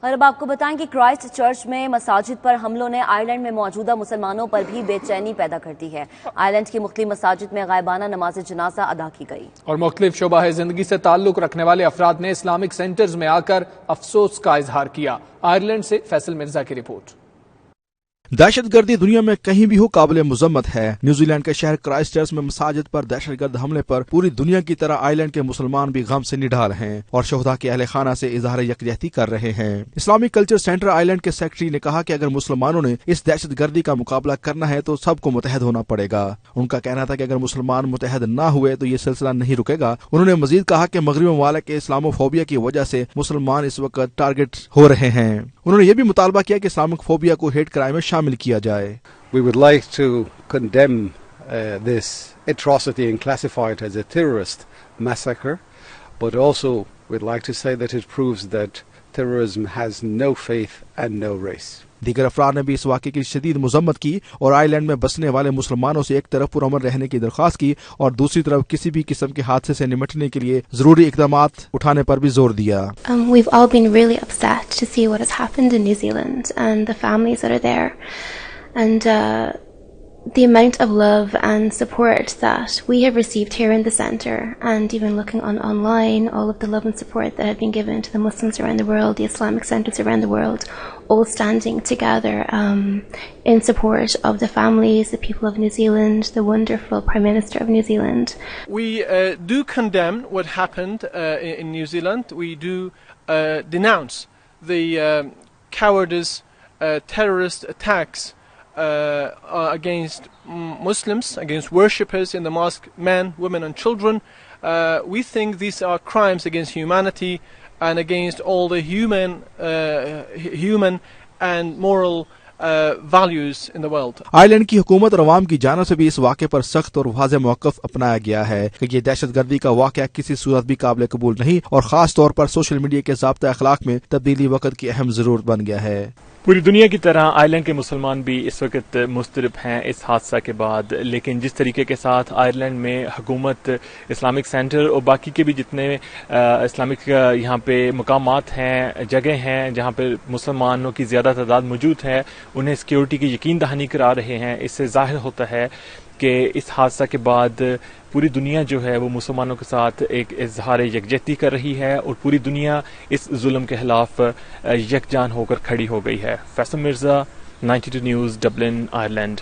اور اب آپ کو بتائیں کہ کرائسٹ چرچ میں مساجد پر حملوں نے آئرلینڈ میں موجودہ مسلمانوں پر بھی بے چینی پیدا کر دی ہے۔ آئرلینڈ کی مختلف مساجد میں غائبانہ نماز جنازہ ادا کی گئی اور مختلف شعبہ زندگی سے تعلق رکھنے والے افراد نے اسلامک سینٹرز میں آ کر افسوس کا اظہار کیا۔ آئرلینڈ سے فیصل مرزا کی رپورٹ۔ دہشت گردی دنیا میں کہیں بھی ہو قابل مذمت ہے۔ نیوزی لینڈ کے شہر کرائسٹ چرچ میں مساجد پر دہشت گرد حملے پر پوری دنیا کی طرح آئرلینڈ کے مسلمان بھی غم سے نڈھال ہیں اور شہداء کے اہل خانہ سے اظہار یکجہتی کر رہے ہیں۔ اسلامک کلچر سینٹر آئرلینڈ کے سیکرٹری نے کہا کہ اگر مسلمانوں نے اس دہشت گردی کا مقابلہ کرنا ہے تو سب کو متحد ہونا پڑے گا۔ ان کا کہنا تھا کہ اگر مسلمان متحد نہ ہوئے تو یہ سلسلہ نہیں رکے گا۔ انہوں نے مزید کہا کہ مغربی ممالک کے اسلاموفوبیا کی وجہ سے مسلمان اس وقت ٹارگٹ ہو رہے ہیں۔ انہوں نے یہ بھی مطالبہ کیا کہ اسلامک فوبیا کو ہیٹ کرائم میں شامل کیا جائے۔ We would like to condemn this atrocity and classify it as a terrorist massacre, but also we'd like to say that it proves that terrorism has no faith and no race. دیگر افراد نے بھی اس واقعے کی شدید مذمت کی اور آئرلینڈ میں بسنے والے مسلمانوں سے ایک طرف پرامن رہنے کی درخواست کی اور دوسری طرف کسی بھی قسم کے حادثے سے نمٹنے کے لیے ضروری اقدامات اٹھانے پر بھی زور دیا۔ We've all been really upset to see what has happened in New Zealand and the families that are there. And the amount of love and support that we have received here in the centre, and even looking online, all of the love and support that have been given to the Muslims around the world, the Islamic centres around the world, all standing together in support of the families, the people of New Zealand, the wonderful Prime Minister of New Zealand. We do condemn what happened in New Zealand. We do denounce the cowardice, terrorist attacks against Muslims, against worshippers in the mosque, men, women and children. We think these are crimes against humanity and against all the human and moral values in the world. Ireland کی حکومت اور عوام کی جانب سے بھی اس واقعے پر سخت اور واضح موقف اپنایا گیا ہے کہ یہ دہشت گردی کا واقعہ کسی صورت بھی قابل قبول نہیں اور خاص طور پر سوشل میڈیا کے ضابطۂ اخلاق میں تبدیلی وقت کی اہم ضرورت بن گیا ہے۔ پوری دنیا کی طرح آئرلینڈ کے مسلمان بھی اس وقت مضطرب ہیں اس حادثہ کے بعد، لیکن جس طریقے کے ساتھ آئرلینڈ میں حکومت اسلامک سینٹر اور باقی کے بھی جتنے اسلامک یہاں پہ مقامات ہیں، جگہ ہیں جہاں پہ مسلمانوں کی زیادہ تعداد موجود ہے، انہیں سیکیورٹی کی یقین دہانی کرا رہے ہیں، اس سے ظاہر ہوتا ہے کہ اس حادثہ کے بعد پوری دنیا جو ہے وہ مسلمانوں کے ساتھ ایک اظہار یکجہتی کر رہی ہے اور پوری دنیا اس ظلم کے خلاف یکجان ہو کر کھڑی ہو گئی ہے۔ Faisal Mirza, 92 news, Dublin, Ireland.